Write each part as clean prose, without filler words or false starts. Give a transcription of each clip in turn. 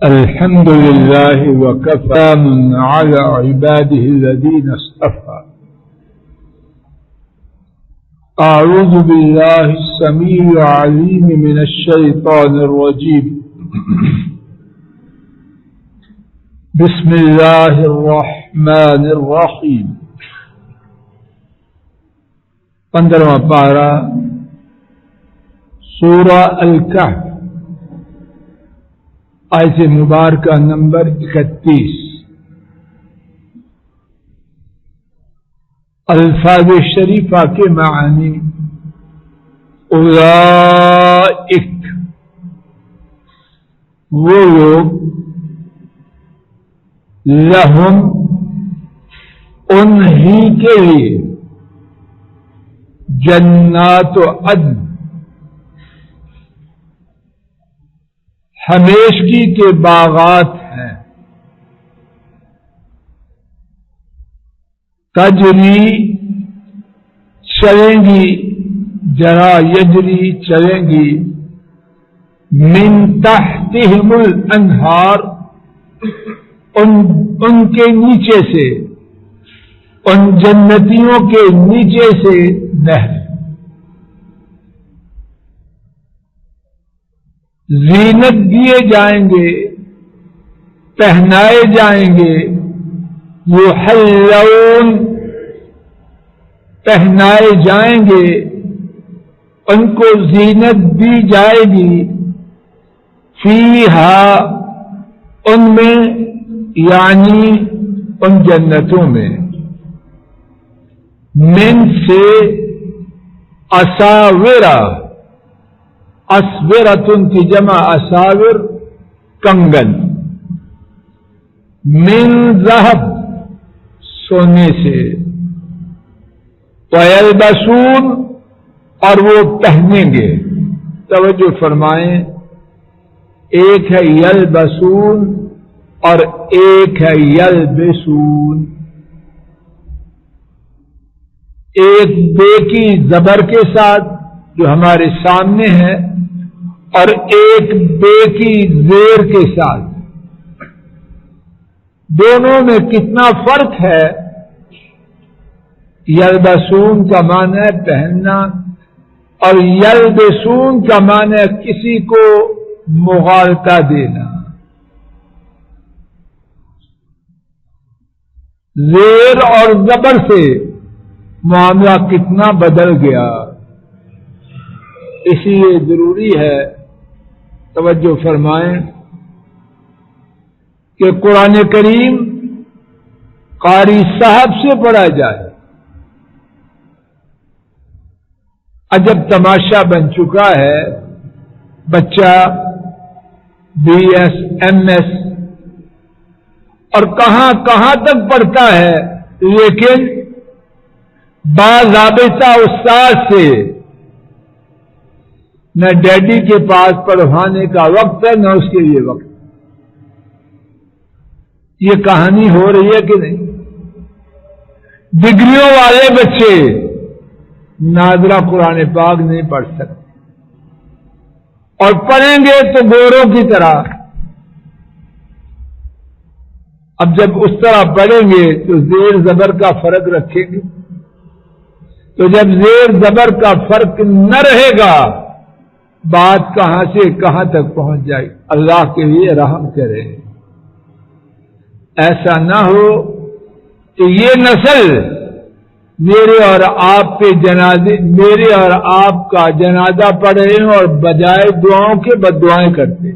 الحمد لله وكفى على عباده الذين اصطفى. أعوذ بالله السميع العليم من الشيطان الرجيم. بسم الله الرحمن الرحيم. 15واں پارہ سورہ الکہف، آیت مبارکہ نمبر 31. الفاظ شریفہ کے معنی: اولئک، وہ لوگ، لہم، انہی کے لیے، جنات عدن، ہمیشگی کے باغات ہیں، تجری، چلیں گی، جرا یجری، چلیں گی، من تحتہم الانہار، ان کے نیچے سے، ان جنتیوں کے نیچے سے نہر، زینت دیے جائیں گے، پہنائے جائیں گے، یحلون، پہنائے جائیں گے، ان کو زینت دی جائے گی، فیہا، ان میں، یعنی ان جنتوں میں، من سے، اساورہ، اسورتن کی جمع اساور، کنگن، من ذہب، سونے سے، ویلبسون، اور وہ پہنیں گے. توجہ فرمائیں، ایک ہے یلبسون اور ایک ہے یلبسون. ایک بے کی زبر کے ساتھ جو ہمارے سامنے ہے، اور ایک بے کی زیر کے ساتھ. دونوں میں کتنا فرق ہے؟ یلبسون کا معنی ہے پہننا، اور یلبسون کا معنی ہے کسی کو مغالطہ دینا. زیر اور زبر سے معاملہ کتنا بدل گیا. اسی لیے ضروری ہے، توجہ فرمائیں، کہ قرآن کریم قاری صاحب سے پڑھا جائے. عجب تماشا بن چکا ہے، بچہ بی ایس، ایم ایس اور کہاں کہاں تک پڑھتا ہے، لیکن باضابطہ استاد سے نہ ڈیڈی کے پاس پڑھوانے کا وقت ہے، نہ اس کے لیے وقت. یہ کہانی ہو رہی ہے کہ نہیں؟ ڈگریوں والے بچے ناظرہ قرآن پاک نہیں پڑھ سکتے، اور پڑھیں گے تو گوروں کی طرح. اب جب اس طرح پڑھیں گے تو زیر زبر کا فرق رکھیں گے، تو جب زیر زبر کا فرق نہ رہے گا، بات کہاں سے کہاں تک پہنچ جائے. اللہ کے لیے رحم کرے، ایسا نہ ہو کہ یہ نسل میرے اور آپ کے جنازے، میرے اور آپ کا جنازہ پڑھ رہے ہیں اور بجائے دعاؤں کے بد دعائیں کرتے.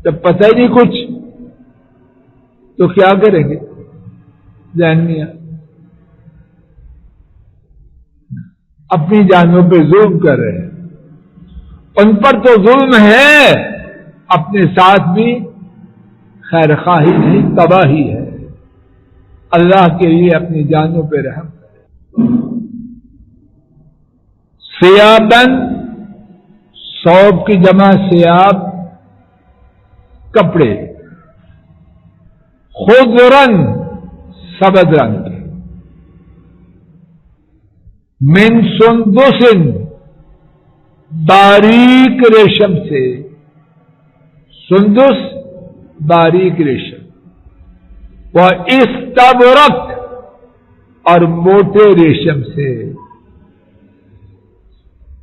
جب پتہ ہی نہیں کچھ تو کیا کریں گے؟ ذہن میں اپنی جانوں پہ ظلم کر رہے ہیں. ان پر تو ظلم ہے، اپنے ساتھ بھی خیر خواہی نہیں، تباہی ہے. اللہ کے لیے اپنی جانوں پہ رحم کرے. سیابن، ثوب کی جمع سیاب، کپڑے، خضرن، سبز رنگ کے، من سندسن، باریک ریشم سے، سندس باریک ریشم، وہ استبرق اور موٹے ریشم سے،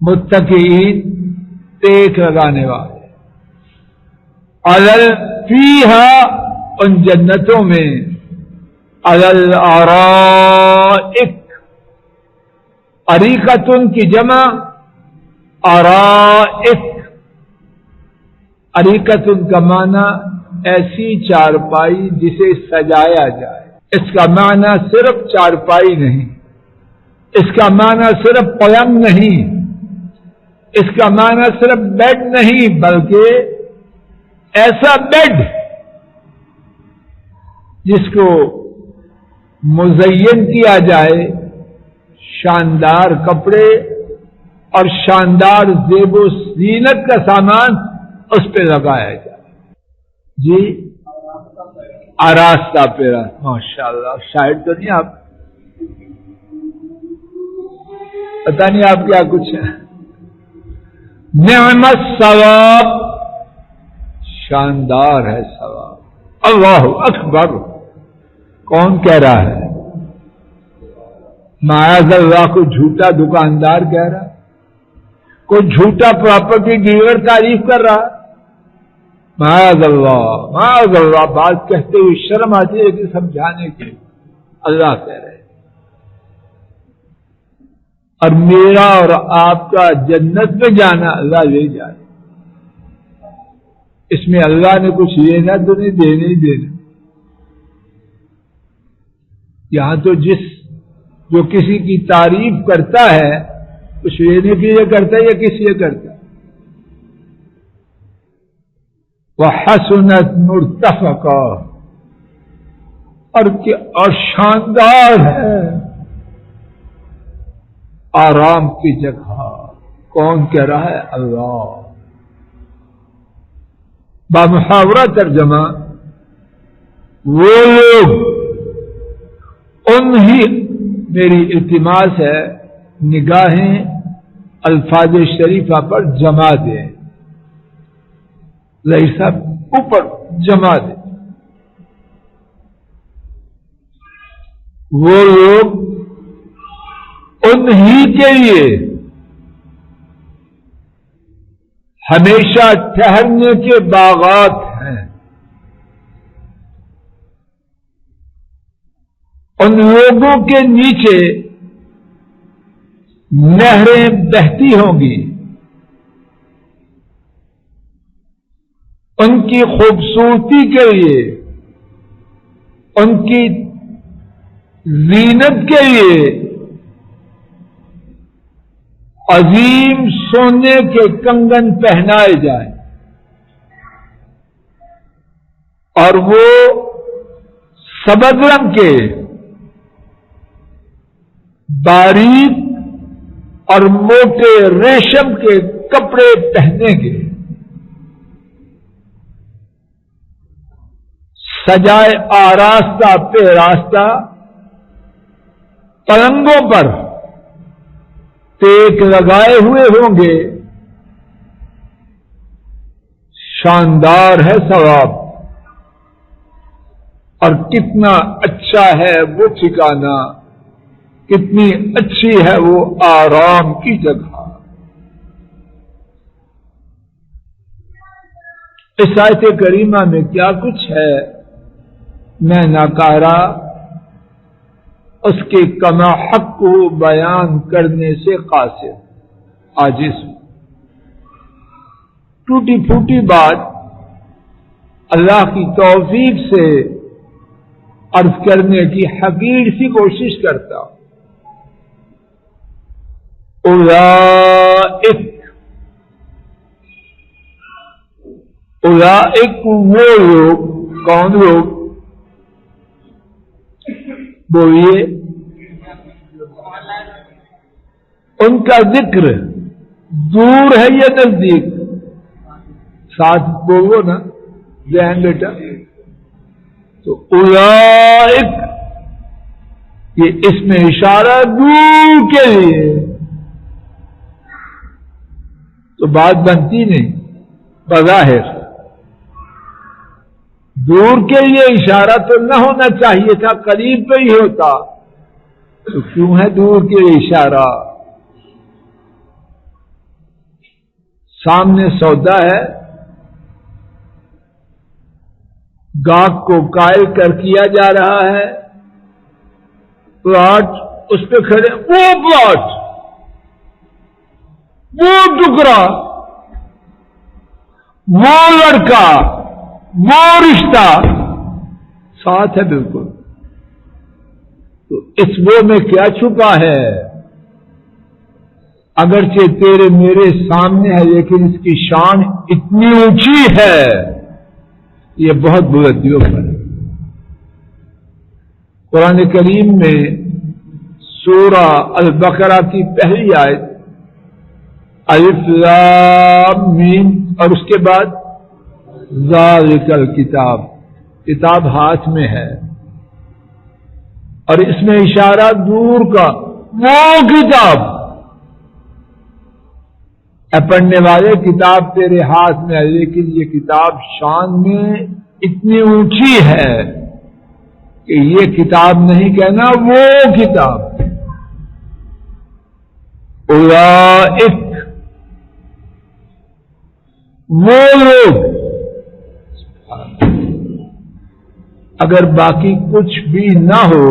متقین ٹیک لگانے والے، علل فیہا ان جنتوں میں، علل ارائک، اریکتن کی جمع ارائک، اریکتن کا معنی ایسی چارپائی جسے سجایا جائے، اس کا معنی صرف چارپائی نہیں، اس کا معنی صرف پلنگ نہیں، اس کا معنی صرف بیڈ نہیں، بلکہ ایسا بیڈ جس کو مزین کیا جائے، شاندار کپڑے اور شاندار زیب و زینت کا سامان اس پہ لگایا جائے۔ جی آراستہ پیرا، ماشاءاللہ، شاعر تو نہیں آپ؟ پتہ نہیں آپ کیا کچھ ہے۔ نعم الثواب، شاندار ہے ثواب۔ اللہ اکبر، کون کہہ رہا ہے؟ معاذ اللہ، کو جھوٹا دکاندار کہہ رہا، کوئی جھوٹا پراپرٹی ڈیلر تعریف کر رہا؟ معاذ اللہ، بات کہتے ہوئے شرم آتی ہے کہ سمجھانے کے اللہ کہہ رہے، اور میرا اور آپ کا جنت میں جانا اللہ لے جائے، اس میں اللہ نے کچھ لینا تو نہیں، دینا ہی دینا۔ یہاں تو جو کسی کی تعریف کرتا ہے کچھ لینے کے لیے کرتا ہے یا کس لیے کرتا ہے؟ وَحَسُنَتْ مُرْتَفَقًا، اور شاندار ہے آرام کی جگہ۔ کون کہہ رہا ہے؟ اللہ۔ بامحاورہ ترجمہ، وہ لوگ، انہی، میری التماس ہے نگاہیں الفاظ شریفہ پر جما دیں، ظاہر صاحب اوپر جما دیں۔ وہ لوگ انہی کے لیے ہمیشہ ٹھہرنے کے باغات ہیں، ان لوگوں کے نیچے نہریں بہتی ہوں گی، ان کی خوبصورتی کے لیے، ان کی زینت کے لیے عظیم سونے کے کنگن پہنائے جائیں، اور وہ سبز رنگ کے باریک اور موٹے ریشم کے کپڑے پہنیں گے، سجائے آراستہ پہ راستہ پلنگوں پر ٹیک لگائے ہوئے ہوں گے۔ شاندار ہے ثواب، اور کتنا اچھا ہے وہ ٹھکانہ، کتنی اچھی ہے وہ آرام کی جگہ۔ اس آیت کریمہ میں کیا کچھ ہے، میں ناکارہ اس کے کما حق کو بیان کرنے سے قاصر، عاجز ہوں۔ ٹوٹی پھوٹی بات اللہ کی توفیق سے عرض کرنے کی حقیر سی کوشش کرتا ہوں۔ اولئک وہ لوگ، کون لوگ؟ بولیے، ان کا ذکر دور ہے یا نزدیک؟ ساتھ بولو نا ذہن بیٹا۔ تو اولئک، یہ اس میں اشارہ دور کے لیے، تو بات بنتی نہیں بظاہر، دور کے لیے اشارہ تو نہ ہونا چاہیے تھا، قریب پہ ہی ہوتا، تو کیوں ہے دور کے لیے اشارہ؟ سامنے سودا ہے، گاہک کو قائل کر کیا جا رہا ہے، پلاٹ اس پہ کھڑے، وہ پلاٹ، وہ ٹکڑا، وہ لڑکا، وہ رشتہ ساتھ ہے بالکل. تو اس وہ میں کیا چھپا ہے؟ اگرچہ تیرے میرے سامنے ہے لیکن اس کی شان اتنی اونچی ہے، یہ بہت بلندیوں پر ہے. قرآن کریم میں سورہ البقرہ کی پہلی آیت الف لام میم اور اس کے بعد ذالک الکتاب، کتاب ہاتھ میں ہے، اور اس میں اشارہ دور کا، وہ کتاب، پڑھنے والے کتاب تیرے ہاتھ میں ہے لیکن یہ کتاب شان میں اتنی اونچی ہے کہ یہ کتاب نہیں کہنا، وہ کتاب. اولئک، وہ لوگ، اگر باقی کچھ بھی نہ ہو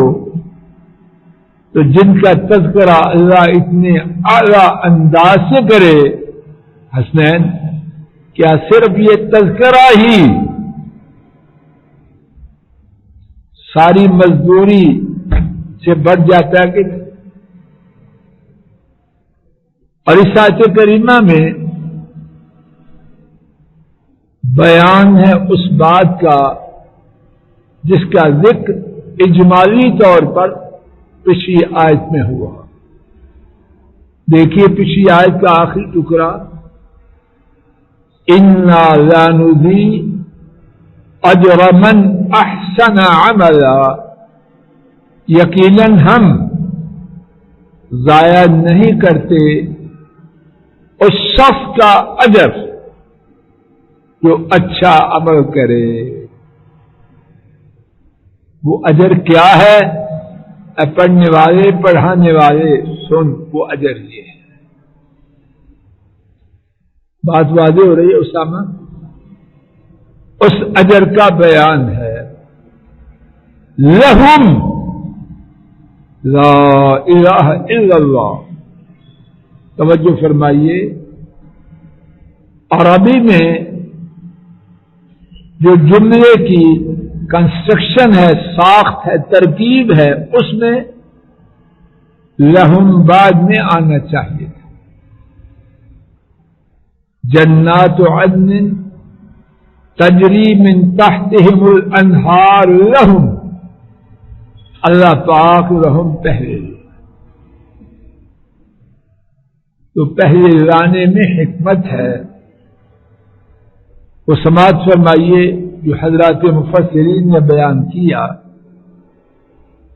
تو جن کا تذکرہ اللہ اتنے اعلی انداز سے کرے. حسنین، کیا صرف یہ تذکرہ ہی ساری مزدوری سے بڑھ جاتا ہے کہ؟ اور اس آیت کریمہ میں بیان ہے اس بات کا جس کا ذکر اجمالی طور پر پچھلی آیت میں ہوا. دیکھیے پچھلی آیت کا آخری ٹکڑا، انا لا نضیع اجر من احسن عملا، یقیناً ہم ضائع نہیں کرتے اس شخص کا اجر جو اچھا عمل کرے. وہ اجر کیا ہے؟ پڑھنے والے، پڑھانے والے سن، وہ اجر یہ ہے. بات واضح ہو رہی ہے اسامہ؟ اس اجر کا بیان ہے. لہم لا الہ الا اللہ. توجہ فرمائیے، عربی میں جو جملے کی کنسٹرکشن ہے، ساخت ہے، ترکیب ہے، اس میں لہم بعد میں آنا چاہیے. جنات عدن تجری من تحتہم الانہار لہم، اللہ پاک لہم پہلے، تو پہلے لانے میں حکمت ہے. وہ سماعت فرمائیے جو حضرات مفسرین نے بیان کیا.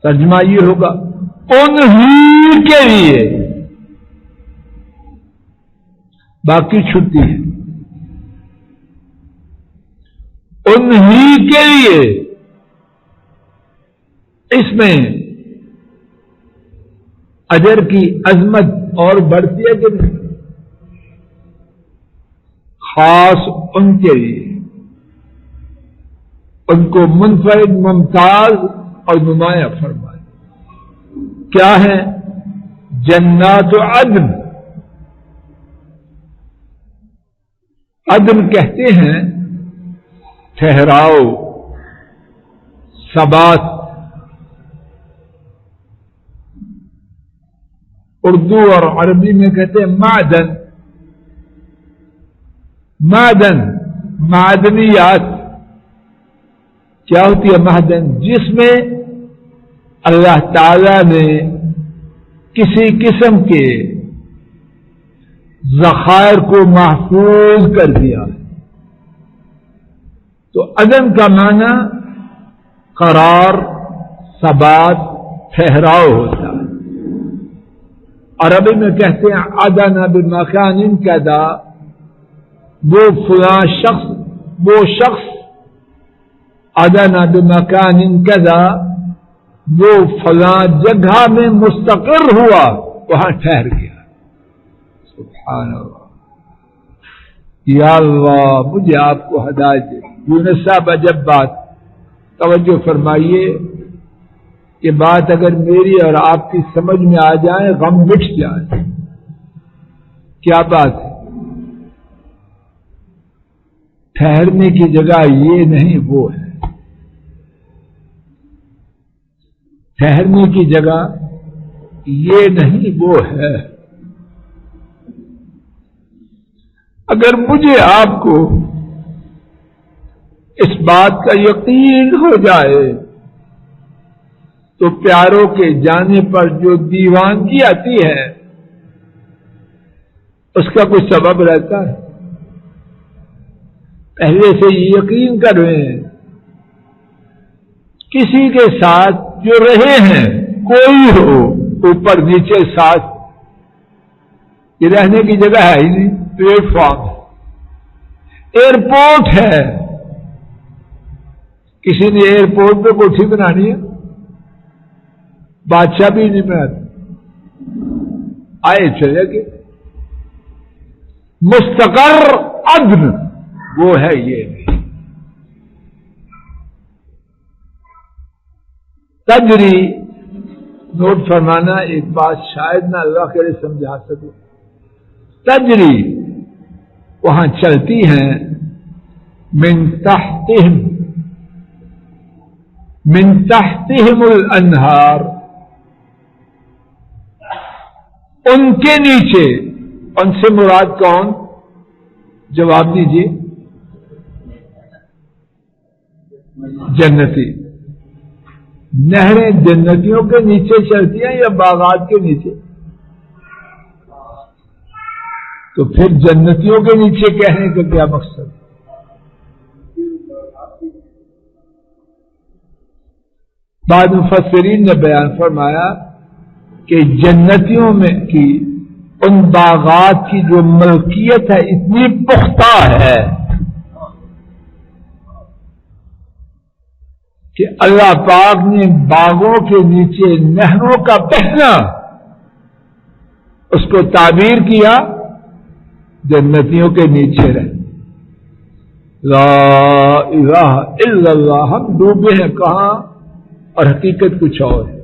ترجمہ یہ ہوگا انہی کے لیے، باقی چھٹی ہے، انہی کے لیے. اس میں اجر کی عظمت اور بڑھتی ہے کہ نہیں؟ خاص ان کے لیے، ان کو منفرد، ممتاز اور نمایاں فرمائے. کیا ہے؟ جنات عدن. عدن کہتے ہیں ٹھہراؤ، ثبات. اردو اور عربی میں کہتے ہیں معدن. معدن، معدنیات. کیا ہوتی ہے معدن؟ جس میں اللہ تعالی نے کسی قسم کے ذخائر کو محفوظ کر دیا. تو عدن کا معنی قرار، ثبات، ٹھہراؤ ہوتا ہے. عربی میں کہتے ہیں عدن بمکان کذا، وہ فلاں شخص، وہ شخص ادنا بمکان کذا، وہ فلاں جگہ میں مستقر ہوا، وہاں ٹھہر گیا. سبحان اللہ. یا اللہ مجھے آپ کو ہدایت دے. یونس صاحب عجب بات، توجہ فرمائیے. یہ بات اگر میری اور آپ کی سمجھ میں آ جائے غم مٹ جائے. کیا بات ہے؟ ٹھہرنے کی جگہ یہ نہیں وہ ہے. ٹھہرنے کی جگہ یہ نہیں وہ ہے. اگر مجھے آپ کو اس بات کا یقین ہو جائے تو پیاروں کے جانے پر جو دیوانگی آتی ہے اس کا کوئی سبب رہتا ہے. پہلے سے یقین کر رہے ہیں کسی کے ساتھ جو رہے ہیں، کوئی ہو اوپر نیچے ساتھ، یہ رہنے کی جگہ ہے ہی نہیں. پلیٹ فارم ہے، ایئرپورٹ ہے. کسی نے ایئرپورٹ پہ کوٹھی بنانی ہے، بادشاہ بھی نہیں بناتے، آئے چلے گئے. مستقر عدن وہ ہے یہ نہیں. تجری، نوٹ فرمانا ایک بات شاید نہ اللہ کے لیے سمجھا سکوں. تجری وہاں چلتی ہیں، من تحتہم الانہار، ان کے نیچے. ان سے مراد کون؟ جواب دیجیے. جنتی. نہریں جنتیوں کے نیچے چلتی ہیں یا باغات کے نیچے؟ تو پھر جنتیوں کے نیچے کہنے کا کیا مقصد؟ بعض مفسرین نے بیان فرمایا کہ جنتیوں میں کی ان باغات کی جو ملکیت ہے اتنی پختہ ہے کہ اللہ پاک نے باغوں کے نیچے نہروں کا بہنا اس کو تعبیر کیا جنتیوں کے نیچے رہ. لا الہ الا اللہ. ہم ڈوبے ہیں کہاں اور حقیقت کچھ اور ہے.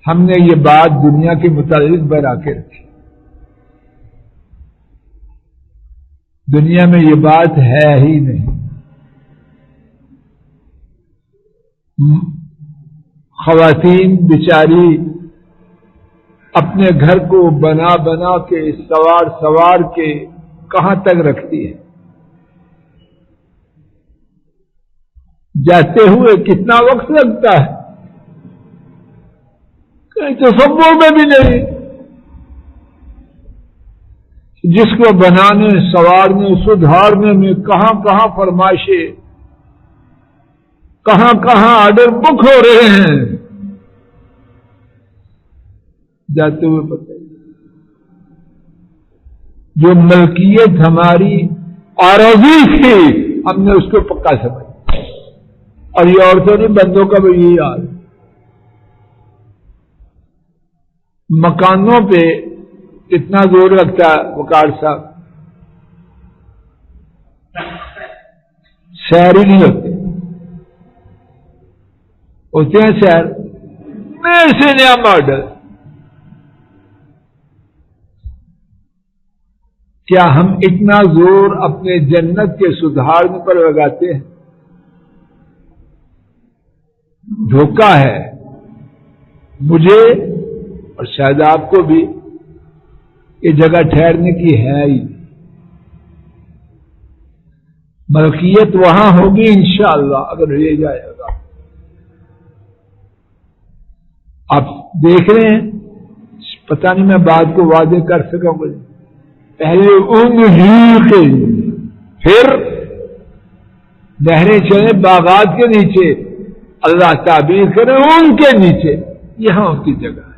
ہم نے یہ بات دنیا کے متعلق بنا کے رکھی. دنیا میں یہ بات ہے ہی نہیں. خواتین بیچاری اپنے گھر کو بنا بنا کے سوار کے کہاں تک رکھتی ہے؟ جاتے ہوئے کتنا وقت لگتا ہے کہیں تصور میں بھی نہیں. جس کو بنانے، سوارنے، سدھارنے میں کہاں کہاں فرمائشیں، کہاں کہاں آرڈر بک ہو رہے ہیں، جاتے ہوئے پتہ ہی. جو ملکیت ہماری عارضی تھی ہم نے اس کو پکا سمجھا. اور یہ عورتوں نے بندوں کا بھی یہی حال. مکانوں پہ اتنا زور لگتا ہے وقار صاحب، شہر ہی نہیں ہوتے. ہوتے ہیں شہر میں سے نیا ماڈل. کیا ہم اتنا زور اپنے جنت کے سدھارنے پر لگاتے ہیں؟ دھوکہ ہے مجھے اور شاید آپ کو بھی. یہ جگہ ٹھہرنے کی ہے ہی. ملکیت وہاں ہوگی انشاءاللہ اگر لے جائے گا. آپ دیکھ رہے ہیں، پتہ نہیں میں بات کو واضح کر سکا ہوں. پہلے ان ہی کے پھر نہریں چلے باغات کے نیچے، اللہ تعبیر کرے ان کے نیچے. یہاں کی جگہ ہے.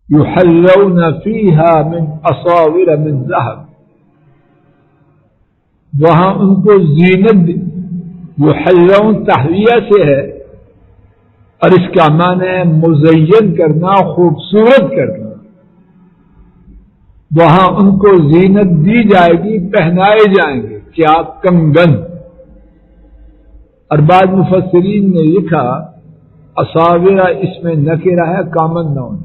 يحلون فيها من أصاور من ذهب. وہاں ان کو زینت یحلون تحویہ سے ہے، اور اس کا معنی ہے مزین کرنا، خوبصورت کرنا۔ وہاں ان کو زینت دی جائے گی، پہنائے جائیں گے، کیا؟ کنگن۔ اور بعض مفسرین نے لکھا اصاورہ اس میں نکرہ ہے، کامن نون،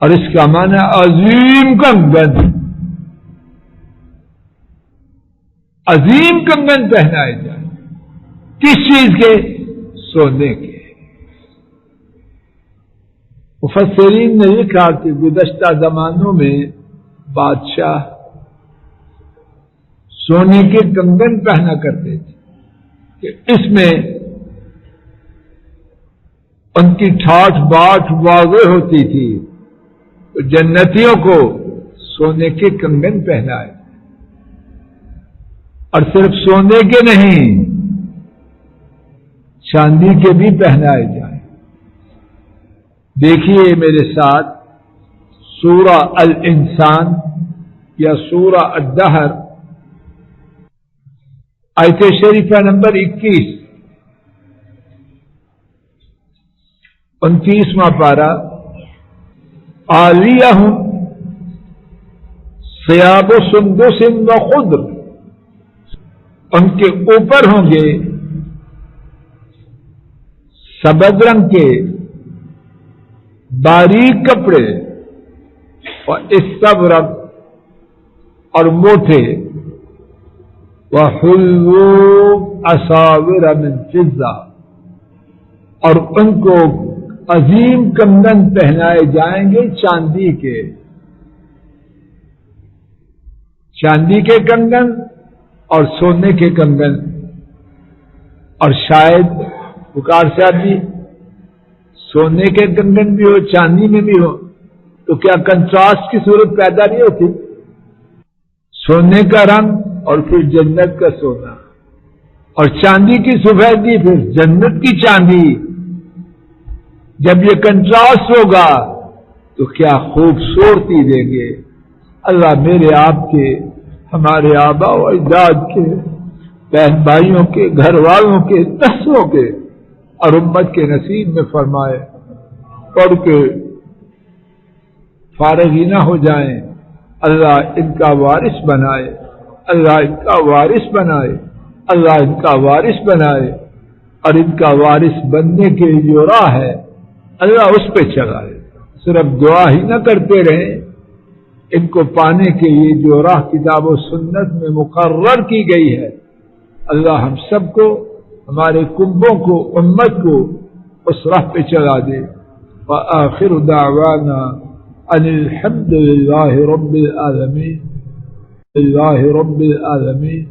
اور اس کا معنی عظیم کنگن، عظیم کنگن پہنائے جائیں۔ کس چیز کے؟ سونے کے۔ مفسرین نے لکھا کہ گزشتہ زمانوں میں بادشاہ سونے کے کنگن پہنا کرتے تھے کہ اس میں ان کی ٹھاٹھ باٹھ واضح ہوتی تھی، تو جنتیوں کو سونے کے کنگن پہنائے، اور صرف سونے کے نہیں، چاندی کے بھی پہنائے جائیں۔ دیکھیے میرے ساتھ سورہ الانسان یا سورہ الدہر، آیت شریفہ نمبر 21، 29واں پارہ۔ عالیہم ثیاب سندس وخضر، ان کے اوپر ہوں گے سبز رنگ کے باریک کپڑے، اور استبرق اور موٹے، وحلوا اساور من فضہ، اور ان کو عظیم کنگن پہنائے جائیں گے چاندی کے، چاندی کے کنگن اور سونے کے کنگن۔ اور شاید بکار صاحب جی سونے کے کنگن بھی ہو، چاندی میں بھی ہو، تو کیا کنٹراسٹ کی صورت پیدا نہیں ہوتی؟ سونے کا رنگ اور پھر جنت کا سونا، اور چاندی کی سفیدی پھر جنت کی چاندی۔ جب یہ کنٹراسٹ ہوگا تو کیا خوبصورتی دیں گے۔ اللہ میرے آپ کے، ہمارے آبا و اجداد کے، بہن بھائیوں کے، گھر والوں کے، نسلوں کے اور امت کے نصیب میں فرمائے، پڑھ کے فارغ ہی نہ ہو جائیں۔ اللہ ان کا وارث بنائے، اللہ ان کا وارث بنائے، اللہ ان کا وارث بنائے، اور ان کا وارث بننے کے جو راہ ہے اللہ اس پہ چلائے۔ صرف دعا ہی نہ کرتے رہیں، ان کو پانے کے لیے جو راہ کتاب و سنت میں مقرر کی گئی ہے، اللہ ہم سب کو، ہمارے کنبوں کو، امت کو اس راہ پہ چلا دے۔ وآخر دعوانا ان الحمد للہ رب العالمین، للہ رب العالمین۔